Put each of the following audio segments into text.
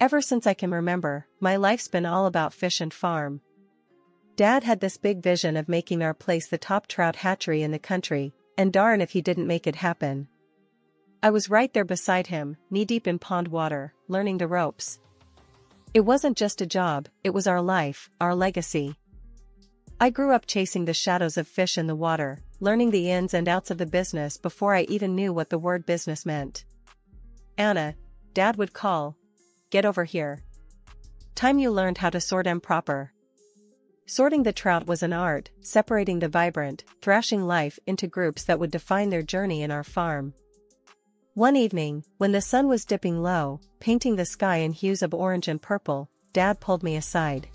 Ever since I can remember, my life's been all about fish and farm. Dad had this big vision of making our place the top trout hatchery in the country, and darn if he didn't make it happen. I was right there beside him, knee-deep in pond water, learning the ropes. It wasn't just a job, it was our life, our legacy. I grew up chasing the shadows of fish in the water, learning the ins and outs of the business before I even knew what the word business meant. "Anna," Dad would call. "Get over here. Time you learned how to sort 'em proper." Sorting the trout was an art, separating the vibrant, thrashing life into groups that would define their journey in our farm. One evening, when the sun was dipping low, painting the sky in hues of orange and purple, Dad pulled me aside.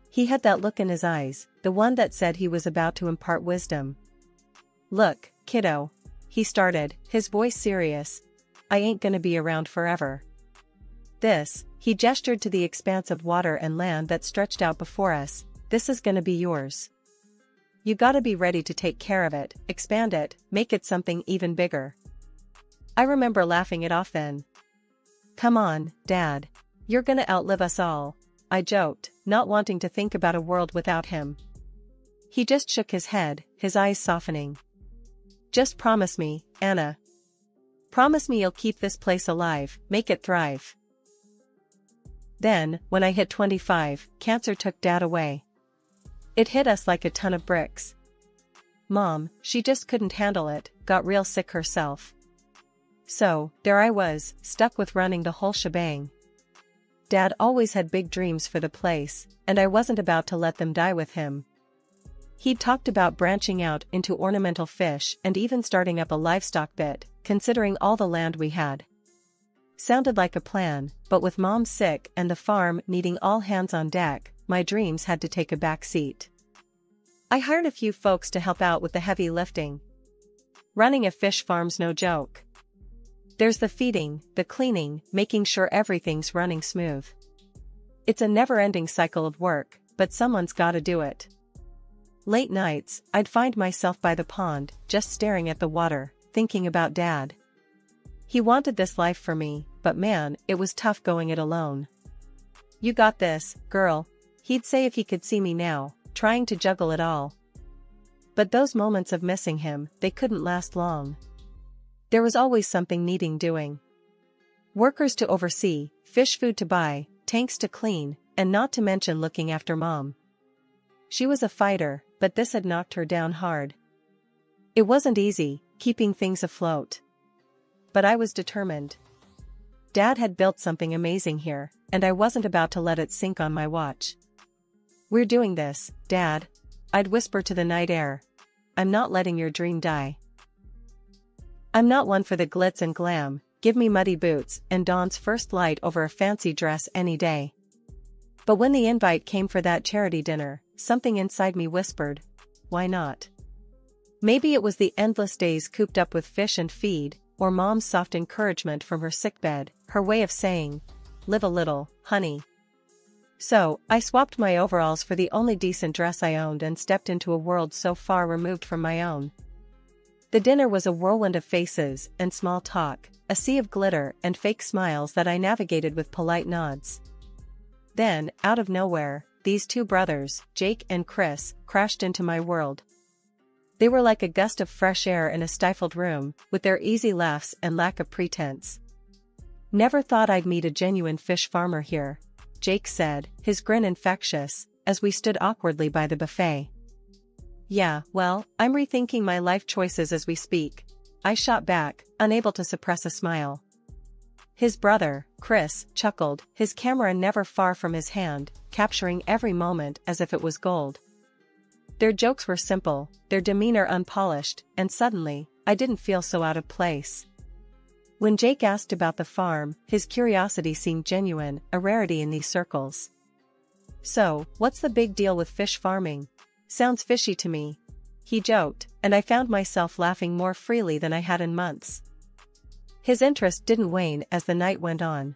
He had that look in his eyes, the one that said he was about to impart wisdom. "Look, kiddo," he started, his voice serious, "I ain't gonna be around forever. He gestured to the expanse of water and land that stretched out before us, "this is gonna be yours. You gotta be ready to take care of it, expand it, make it something even bigger." I remember laughing it off then. "Come on, Dad. You're gonna outlive us all," I joked, not wanting to think about a world without him. He just shook his head, his eyes softening. "Just promise me, Anna. Promise me you'll keep this place alive, make it thrive." Then, when I hit 25, cancer took Dad away. It hit us like a ton of bricks. Mom, she just couldn't handle it, got real sick herself. So, there I was, stuck with running the whole shebang. Dad always had big dreams for the place, and I wasn't about to let them die with him. He'd talked about branching out into ornamental fish and even starting up a livestock bit, considering all the land we had. Sounded like a plan, but with Mom sick and the farm needing all hands on deck, my dreams had to take a back seat. I hired a few folks to help out with the heavy lifting. Running a fish farm's no joke. There's the feeding, the cleaning, making sure everything's running smooth. It's a never-ending cycle of work, but someone's gotta do it. Late nights, I'd find myself by the pond, just staring at the water, thinking about Dad. He wanted this life for me, but man, it was tough going it alone. "You got this, girl," he'd say if he could see me now, trying to juggle it all. But those moments of missing him, they couldn't last long. There was always something needing doing. Workers to oversee, fish food to buy, tanks to clean, and not to mention looking after Mom. She was a fighter, but this had knocked her down hard. It wasn't easy, keeping things afloat. But I was determined. Dad had built something amazing here, and I wasn't about to let it sink on my watch. "We're doing this, Dad," I'd whisper to the night air. "I'm not letting your dream die. I'm not one for the glitz and glam, give me muddy boots and Dawn's first light over a fancy dress any day." But when the invite came for that charity dinner, something inside me whispered, why not? Maybe it was the endless days cooped up with fish and feed, or Mom's soft encouragement from her sickbed, her way of saying, "Live a little, honey." So, I swapped my overalls for the only decent dress I owned and stepped into a world so far removed from my own. The dinner was a whirlwind of faces and small talk, a sea of glitter and fake smiles that I navigated with polite nods. Then, out of nowhere, these two brothers, Jake and Chris, crashed into my world. They were like a gust of fresh air in a stifled room, with their easy laughs and lack of pretense. "Never thought I'd meet a genuine fish farmer here," Jake said, his grin infectious, as we stood awkwardly by the buffet. "Yeah, well, I'm rethinking my life choices as we speak," I shot back, unable to suppress a smile. His brother, Chris, chuckled, his camera never far from his hand, capturing every moment as if it was gold. Their jokes were simple, their demeanor unpolished, and suddenly, I didn't feel so out of place. When Jake asked about the farm, his curiosity seemed genuine, a rarity in these circles. "So, what's the big deal with fish farming? Sounds fishy to me," he joked, and I found myself laughing more freely than I had in months. His interest didn't wane as the night went on.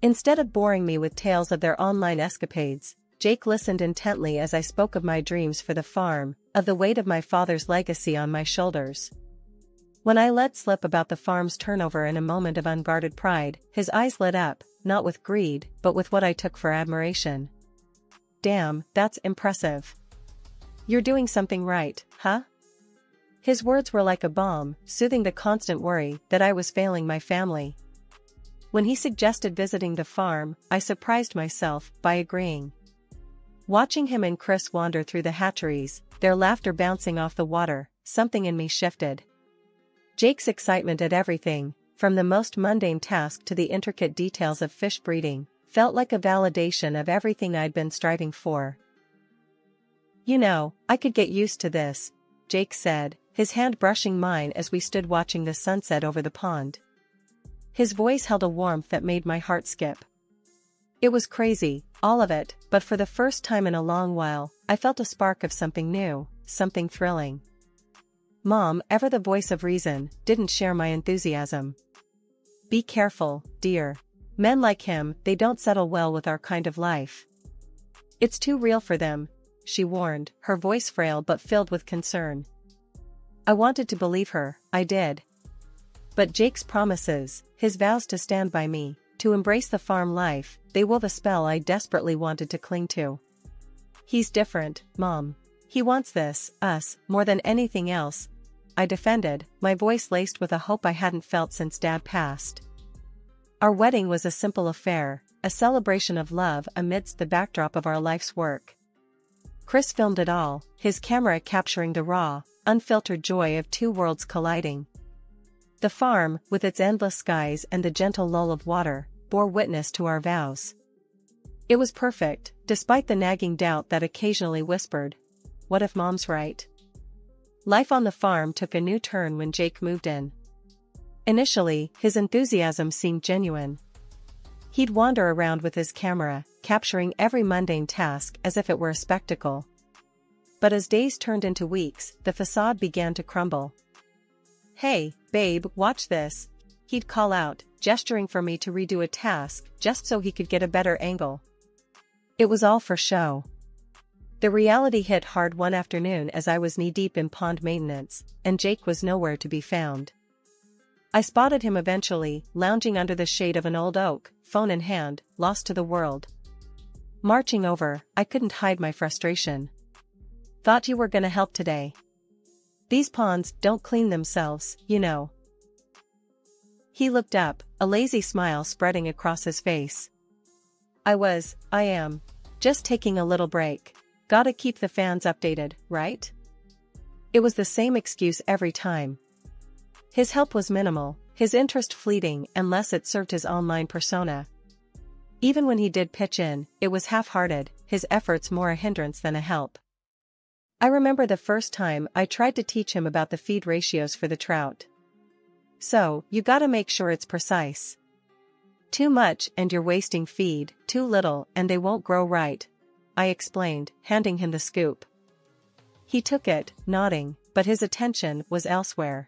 Instead of boring me with tales of their online escapades, Jake listened intently as I spoke of my dreams for the farm, of the weight of my father's legacy on my shoulders. When I let slip about the farm's turnover in a moment of unguarded pride, his eyes lit up, not with greed, but with what I took for admiration. Damn, that's impressive. You're doing something right, huh? His words were like a balm, soothing the constant worry that I was failing my family. When he suggested visiting the farm, I surprised myself by agreeing. Watching him and Chris wander through the hatcheries, their laughter bouncing off the water, something in me shifted. Jake's excitement at everything, from the most mundane task to the intricate details of fish breeding, felt like a validation of everything I'd been striving for. You know, I could get used to this, Jake said, his hand brushing mine as we stood watching the sunset over the pond. His voice held a warmth that made my heart skip. It was crazy, all of it, but for the first time in a long while, I felt a spark of something new, something thrilling. Mom, ever the voice of reason, didn't share my enthusiasm. Be careful, dear. Men like him, they don't settle well with our kind of life. It's too real for them, she warned, her voice frail but filled with concern. I wanted to believe her, I did. But Jake's promises, his vows to stand by me, to embrace the farm life, they wove a spell I desperately wanted to cling to. He's different, Mom. He wants this, us, more than anything else, I defended, my voice laced with a hope I hadn't felt since Dad passed. Our wedding was a simple affair, a celebration of love amidst the backdrop of our life's work. Chris filmed it all, his camera capturing the raw, unfiltered joy of two worlds colliding. The farm, with its endless skies and the gentle lull of water, bore witness to our vows. It was perfect, despite the nagging doubt that occasionally whispered, "What if Mom's right?" Life on the farm took a new turn when Jake moved in. Initially, his enthusiasm seemed genuine. He'd wander around with his camera, capturing every mundane task as if it were a spectacle. But as days turned into weeks, the facade began to crumble. "Hey, babe, watch this," he'd call out, gesturing for me to redo a task just so he could get a better angle. It was all for show. The reality hit hard one afternoon as I was knee-deep in pond maintenance, and Jake was nowhere to be found. I spotted him eventually, lounging under the shade of an old oak, phone in hand, lost to the world. Marching over, I couldn't hide my frustration. "Thought you were gonna help today. These ponds don't clean themselves, you know." He looked up, a lazy smile spreading across his face. I am. Just taking a little break. Gotta keep the fans updated, right? It was the same excuse every time. His help was minimal, his interest fleeting unless it served his online persona. Even when he did pitch in, it was half-hearted, his efforts more a hindrance than a help. I remember the first time I tried to teach him about the feed ratios for the trout. "So, you gotta make sure it's precise. Too much and you're wasting feed, too little and they won't grow right," I explained, handing him the scoop. He took it, nodding, but his attention was elsewhere.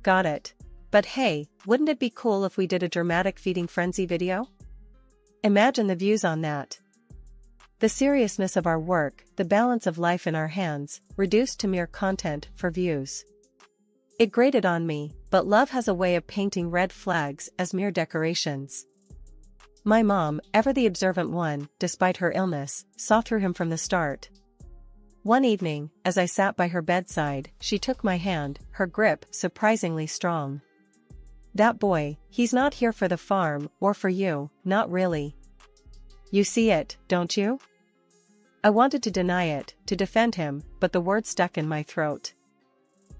"Got it. But hey, wouldn't it be cool if we did a dramatic feeding frenzy video? Imagine the views on that." The seriousness of our work, the balance of life in our hands, reduced to mere content for views. It grated on me, but love has a way of painting red flags as mere decorations. My mom, ever the observant one, despite her illness, saw through him from the start. One evening, as I sat by her bedside, she took my hand, her grip surprisingly strong. "That boy, he's not here for the farm, or for you, not really. You see it, don't you?" I wanted to deny it, to defend him, but the word stuck in my throat.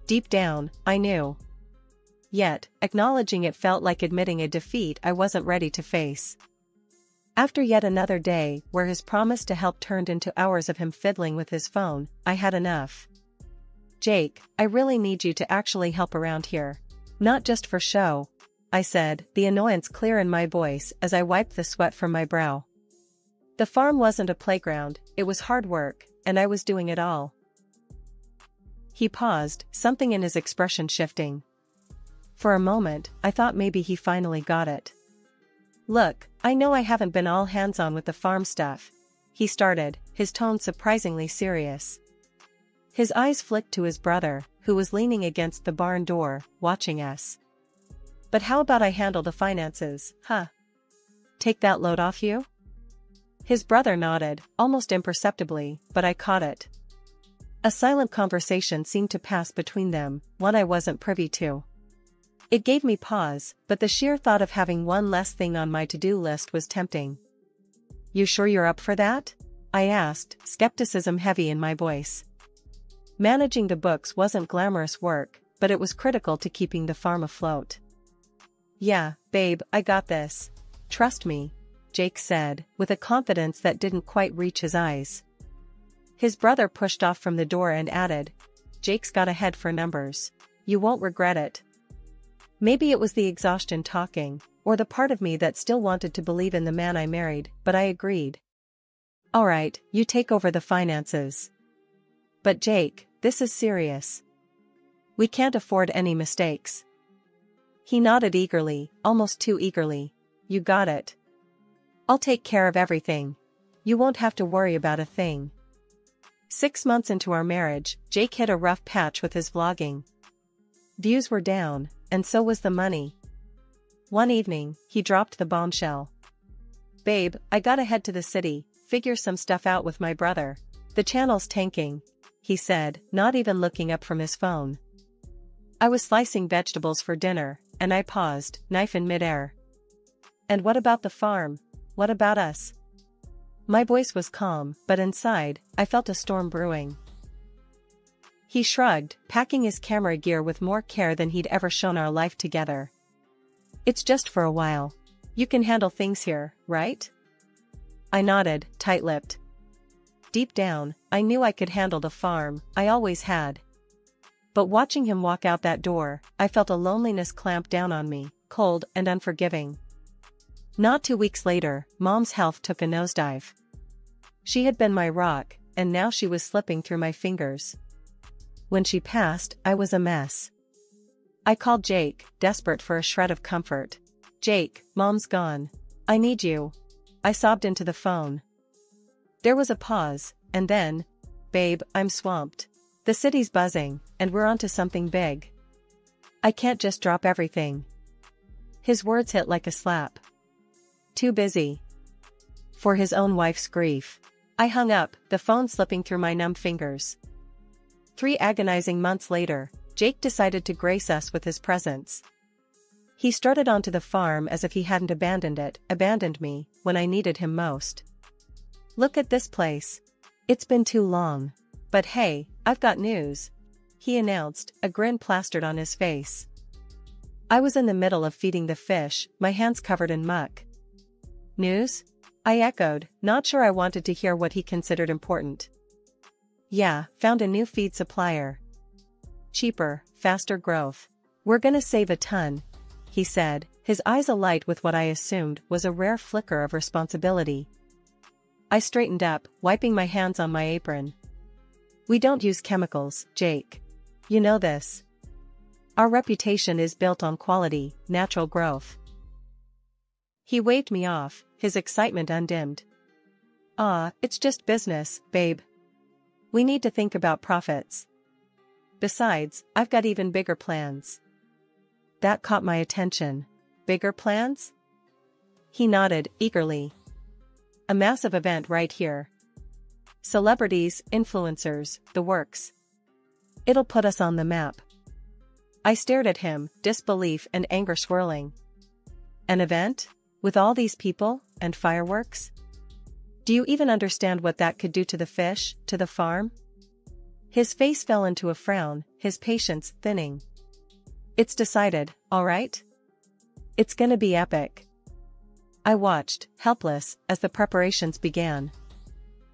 Deep down, I knew. Yet, acknowledging it felt like admitting a defeat I wasn't ready to face. After yet another day, where his promise to help turned into hours of him fiddling with his phone, I had enough. "Jake, I really need you to actually help around here. Not just for show," I said, the annoyance clear in my voice as I wiped the sweat from my brow. The farm wasn't a playground, it was hard work, and I was doing it all. He paused, something in his expression shifting. For a moment, I thought maybe he finally got it. "Look, I know I haven't been all hands-on with the farm stuff," he started, his tone surprisingly serious. His eyes flicked to his brother, who was leaning against the barn door, watching us. "But how about I handle the finances, huh? take that load off you?" His brother nodded, almost imperceptibly, but I caught it. A silent conversation seemed to pass between them, one I wasn't privy to. It gave me pause, but the sheer thought of having one less thing on my to-do list was tempting. "You sure you're up for that?" I asked, skepticism heavy in my voice. Managing the books wasn't glamorous work, but it was critical to keeping the farm afloat. "Yeah, babe, I got this. Trust me," Jake said, with a confidence that didn't quite reach his eyes. His brother pushed off from the door and added, "Jake's got a head for numbers. You won't regret it." Maybe it was the exhaustion talking, or the part of me that still wanted to believe in the man I married, but I agreed. "All right, you take over the finances." "But Jake, this is serious. We can't afford any mistakes." He nodded eagerly, almost too eagerly. "You got it. I'll take care of everything. You won't have to worry about a thing." 6 months into our marriage, Jake hit a rough patch with his vlogging. Views were down, and so was the money. One evening, he dropped the bombshell. "Babe, I gotta head to the city, figure some stuff out with my brother. The channel's tanking," he said, not even looking up from his phone. I was slicing vegetables for dinner, and I paused, knife in midair. "And what about the farm? What about us?" My voice was calm, but inside, I felt a storm brewing. He shrugged, packing his camera gear with more care than he'd ever shown our life together. "It's just for a while. You can handle things here, right?" I nodded, tight-lipped. Deep down, I knew I could handle the farm, I always had. But watching him walk out that door, I felt a loneliness clamp down on me, cold and unforgiving. Not 2 weeks later, Mom's health took a nosedive. She had been my rock, and now she was slipping through my fingers. When she passed, I was a mess. I called Jake, desperate for a shred of comfort. "Jake, Mom's gone. I need you." I sobbed into the phone. There was a pause, and then, "Babe, I'm swamped. The city's buzzing, and we're onto something big. I can't just drop everything." His words hit like a slap. Too busy. For his own wife's grief. I hung up, the phone slipping through my numb fingers. 3 agonizing months later, Jake decided to grace us with his presence. He strutted onto the farm as if he hadn't abandoned me, when I needed him most. "Look at this place. It's been too long. But hey, I've got news," he announced, a grin plastered on his face. I was in the middle of feeding the fish, my hands covered in muck. "News?" I echoed, not sure I wanted to hear what he considered important. "Yeah, found a new feed supplier. Cheaper, faster growth. We're gonna save a ton," he said, his eyes alight with what I assumed was a rare flicker of responsibility. I straightened up, wiping my hands on my apron. "We don't use chemicals, Jake. You know this. Our reputation is built on quality, natural growth." He waved me off, his excitement undimmed. It's just business, babe. We need to think about profits. Besides, I've got even bigger plans." That caught my attention. "Bigger plans?" He nodded, eagerly. "A massive event right here. Celebrities, influencers, the works. It'll put us on the map." I stared at him, disbelief and anger swirling. "An event? With all these people, and fireworks? Do you even understand what that could do to the fish, to the farm?" His face fell into a frown, his patience thinning. "It's decided, all right? It's gonna be epic." I watched, helpless, as the preparations began.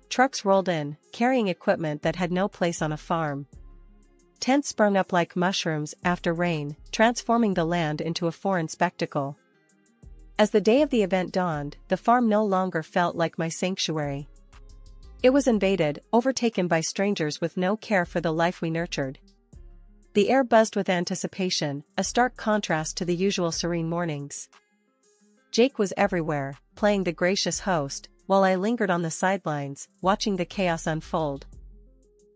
Trucks rolled in, carrying equipment that had no place on a farm. Tents sprung up like mushrooms after rain, transforming the land into a foreign spectacle. As the day of the event dawned, the farm no longer felt like my sanctuary. It was invaded, overtaken by strangers with no care for the life we nurtured. The air buzzed with anticipation, a stark contrast to the usual serene mornings. Jake was everywhere, playing the gracious host, while I lingered on the sidelines, watching the chaos unfold.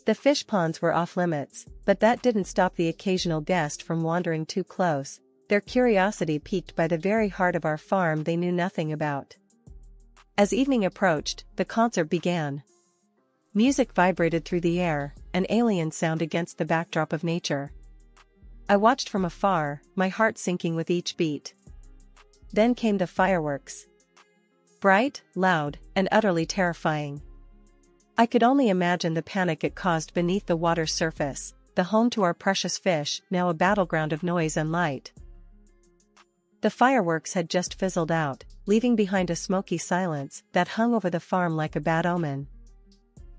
The fish ponds were off limits, but that didn't stop the occasional guest from wandering too close, their curiosity piqued by the very heart of our farm they knew nothing about. As evening approached, the concert began. Music vibrated through the air, an alien sound against the backdrop of nature. I watched from afar, my heart sinking with each beat. Then came the fireworks. Bright, loud, and utterly terrifying. I could only imagine the panic it caused beneath the water's surface, the home to our precious fish, now a battleground of noise and light. The fireworks had just fizzled out, leaving behind a smoky silence that hung over the farm like a bad omen.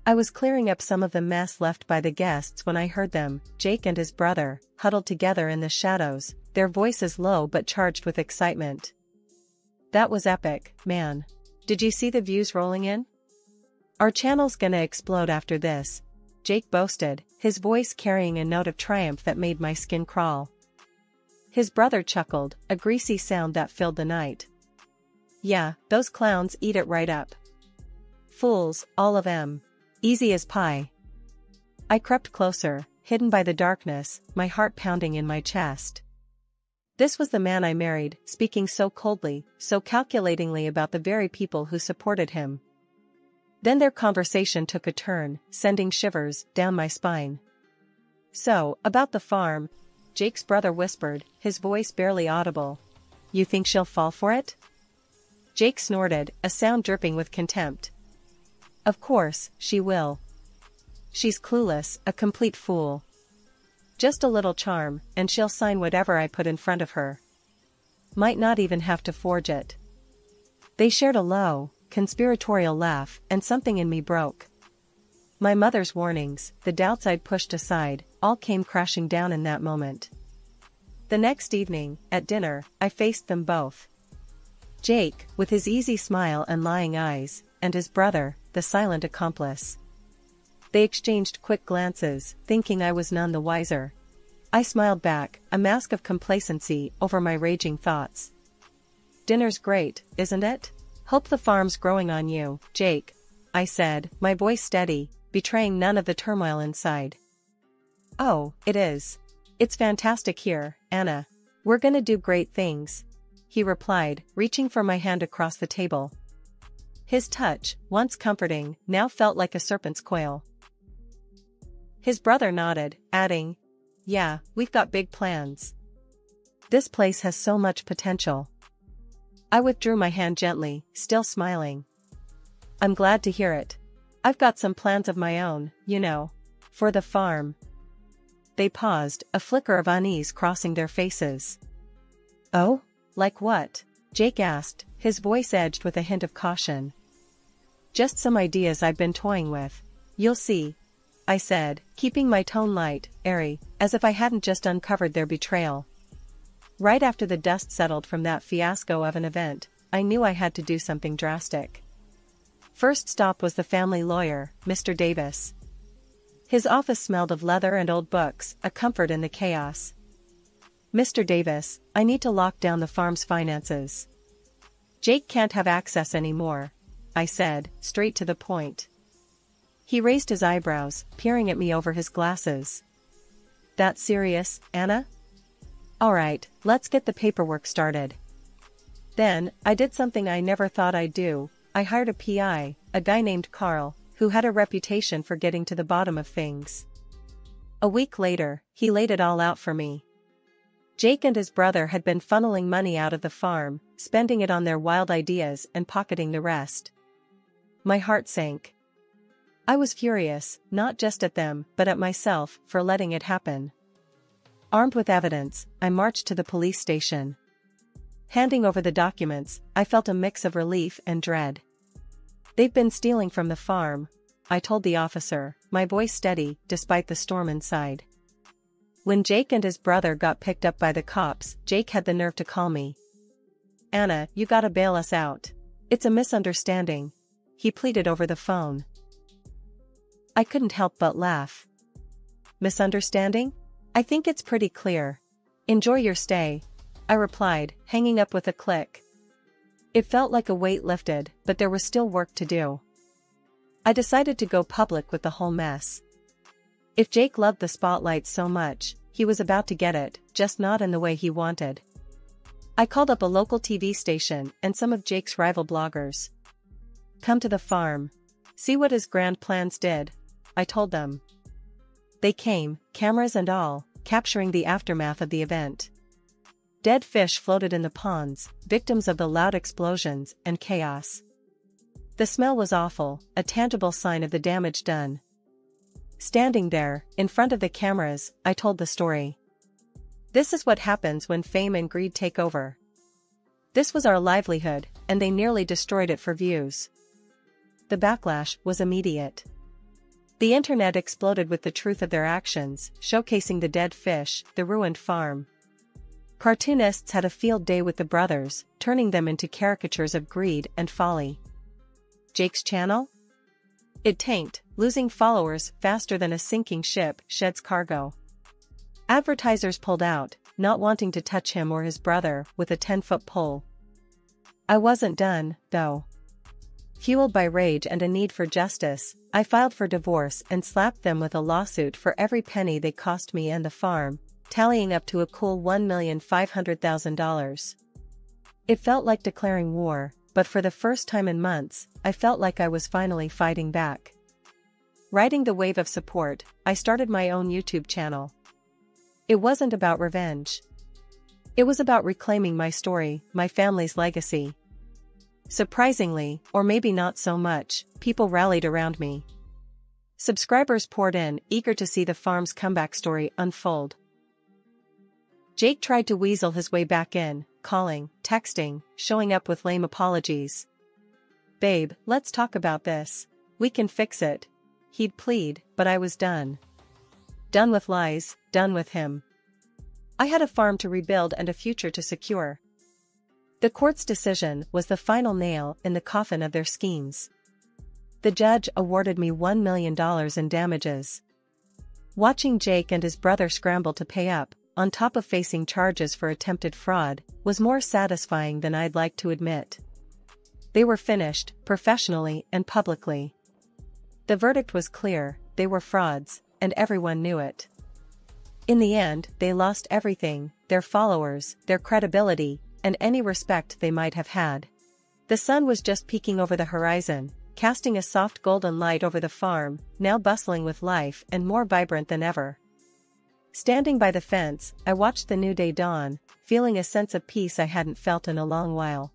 I was clearing up some of the mess left by the guests when I heard them, Jake and his brother, huddled together in the shadows, their voices low but charged with excitement. "That was epic, man. Did you see the views rolling in? Our channel's gonna explode after this," Jake boasted, his voice carrying a note of triumph that made my skin crawl. His brother chuckled, a greasy sound that filled the night. "Yeah, those clowns eat it right up. Fools, all of 'em. Easy as pie." I crept closer, hidden by the darkness, my heart pounding in my chest. This was the man I married, speaking so coldly, so calculatingly about the very people who supported him. Then their conversation took a turn, sending shivers down my spine. "So, about the farm," Jake's brother whispered, his voice barely audible. "You think she'll fall for it?" Jake snorted, a sound dripping with contempt. "Of course, she will. She's clueless, a complete fool. Just a little charm, and she'll sign whatever I put in front of her. Might not even have to forge it." They shared a low, conspiratorial laugh, and something in me broke. My mother's warnings, the doubts I'd pushed aside, all came crashing down in that moment. The next evening, at dinner, I faced them both. Jake, with his easy smile and lying eyes, and his brother, the silent accomplice. They exchanged quick glances, thinking I was none the wiser. I smiled back, a mask of complacency over my raging thoughts. "Dinner's great, isn't it? Hope the farm's growing on you, Jake," I said, my voice steady, betraying none of the turmoil inside. "Oh, it is. It's fantastic here, Anna. We're gonna do great things," he replied, reaching for my hand across the table. His touch, once comforting, now felt like a serpent's coil. His brother nodded, adding, "Yeah, we've got big plans. This place has so much potential." I withdrew my hand gently, still smiling. "I'm glad to hear it. I've got some plans of my own, you know. For the farm." They paused, a flicker of unease crossing their faces. "Oh? Like what?" Jake asked, his voice edged with a hint of caution. "Just some ideas I've been toying with. You'll see," I said, keeping my tone light, airy, as if I hadn't just uncovered their betrayal. Right after the dust settled from that fiasco of an event, I knew I had to do something drastic. First stop was the family lawyer, Mr. Davis. His office smelled of leather and old books, a comfort in the chaos. "Mr. Davis, I need to lock down the farm's finances. Jake can't have access anymore," I said, straight to the point. He raised his eyebrows, peering at me over his glasses. "That serious, Anna? All right, let's get the paperwork started." Then, I did something I never thought I'd do. I hired a PI, a guy named Carl, who had a reputation for getting to the bottom of things. A week later, he laid it all out for me. Jake and his brother had been funneling money out of the farm, spending it on their wild ideas and pocketing the rest. My heart sank. I was furious, not just at them, but at myself, for letting it happen. Armed with evidence, I marched to the police station. Handing over the documents, I felt a mix of relief and dread. "They've been stealing from the farm," I told the officer, my voice steady, despite the storm inside. When Jake and his brother got picked up by the cops, Jake had the nerve to call me. "Anna, you gotta bail us out. It's a misunderstanding," he pleaded over the phone. I couldn't help but laugh. "Misunderstanding? I think it's pretty clear. Enjoy your stay," I replied, hanging up with a click. It felt like a weight lifted, but there was still work to do. I decided to go public with the whole mess. If Jake loved the spotlight so much, he was about to get it, just not in the way he wanted. I called up a local TV station and some of Jake's rival bloggers. "Come to the farm. See what his grand plans did," I told them. They came, cameras and all, capturing the aftermath of the event. Dead fish floated in the ponds, victims of the loud explosions and chaos. The smell was awful, a tangible sign of the damage done. Standing there, in front of the cameras, I told the story. This is what happens when fame and greed take over. This was our livelihood, and they nearly destroyed it for views. The backlash was immediate. The internet exploded with the truth of their actions, showcasing the dead fish, the ruined farm. Cartoonists had a field day with the brothers, turning them into caricatures of greed and folly. Jake's channel? It tanked, losing followers faster than a sinking ship sheds cargo. Advertisers pulled out, not wanting to touch him or his brother with a 10-foot pole. I wasn't done, though. Fueled by rage and a need for justice, I filed for divorce and slapped them with a lawsuit for every penny they cost me and the farm, tallying up to a cool $1,500,000. It felt like declaring war, but for the first time in months, I felt like I was finally fighting back. Riding the wave of support, I started my own YouTube channel. It wasn't about revenge. It was about reclaiming my story, my family's legacy. Surprisingly, or maybe not so much, people rallied around me. Subscribers poured in, eager to see the farm's comeback story unfold. Jake tried to weasel his way back in, calling, texting, showing up with lame apologies. "Babe, let's talk about this. We can fix it," he'd plead, but I was done. Done with lies, done with him. I had a farm to rebuild and a future to secure. The court's decision was the final nail in the coffin of their schemes. The judge awarded me $1 million in damages. Watching Jake and his brother scramble to pay up, on top of facing charges for attempted fraud, was more satisfying than I'd like to admit. They were finished, professionally and publicly. The verdict was clear: they were frauds, and everyone knew it. In the end, they lost everything: their followers, their credibility, and any respect they might have had. The sun was just peeking over the horizon, casting a soft golden light over the farm, now bustling with life and more vibrant than ever. Standing by the fence, I watched the new day dawn, feeling a sense of peace I hadn't felt in a long while.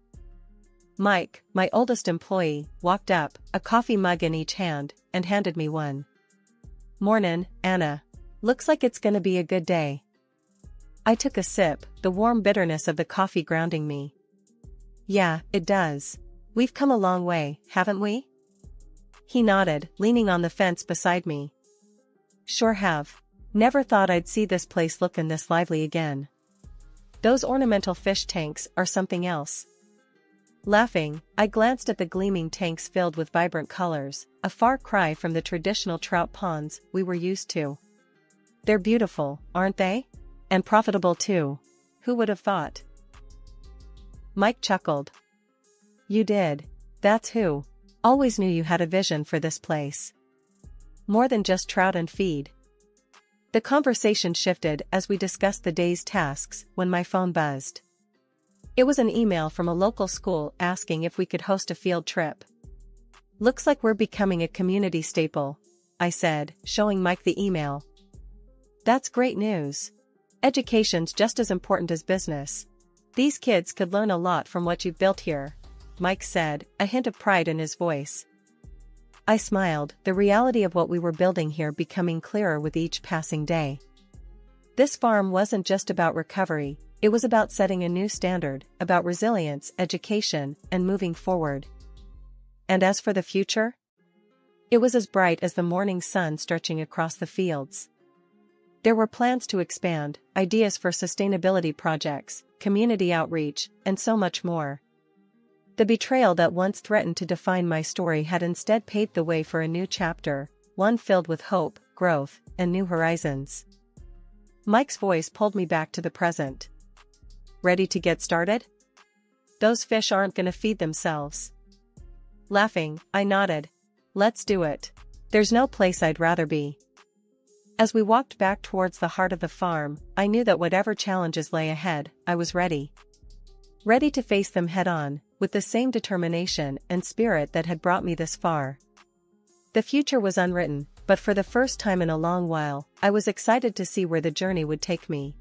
Mike, my oldest employee, walked up, a coffee mug in each hand, and handed me one. "Mornin', Anna. Looks like it's gonna be a good day." I took a sip, the warm bitterness of the coffee grounding me. "Yeah, it does. We've come a long way, haven't we?" He nodded, leaning on the fence beside me. "Sure have. Never thought I'd see this place lookin' this lively again. Those ornamental fish tanks are something else." Laughing, I glanced at the gleaming tanks filled with vibrant colors, a far cry from the traditional trout ponds we were used to. "They're beautiful, aren't they? And profitable too. Who would have thought?" Mike chuckled. "You did. That's who. Always knew you had a vision for this place. More than just trout and feed." The conversation shifted as we discussed the day's tasks when my phone buzzed. It was an email from a local school asking if we could host a field trip. "Looks like we're becoming a community staple," I said, showing Mike the email. "That's great news. Education's just as important as business. These kids could learn a lot from what you've built here," Mike said, a hint of pride in his voice. I smiled, the reality of what we were building here becoming clearer with each passing day. This farm wasn't just about recovery, it was about setting a new standard, about resilience, education, and moving forward. And as for the future? It was as bright as the morning sun stretching across the fields. There were plans to expand, ideas for sustainability projects, community outreach, and so much more. The betrayal that once threatened to define my story had instead paved the way for a new chapter, one filled with hope, growth, and new horizons. Mike's voice pulled me back to the present. "Ready to get started? Those fish aren't gonna feed themselves." Laughing, I nodded. "Let's do it. There's no place I'd rather be." As we walked back towards the heart of the farm, I knew that whatever challenges lay ahead, I was ready. Ready to face them head-on, with the same determination and spirit that had brought me this far. The future was unwritten, but for the first time in a long while, I was excited to see where the journey would take me.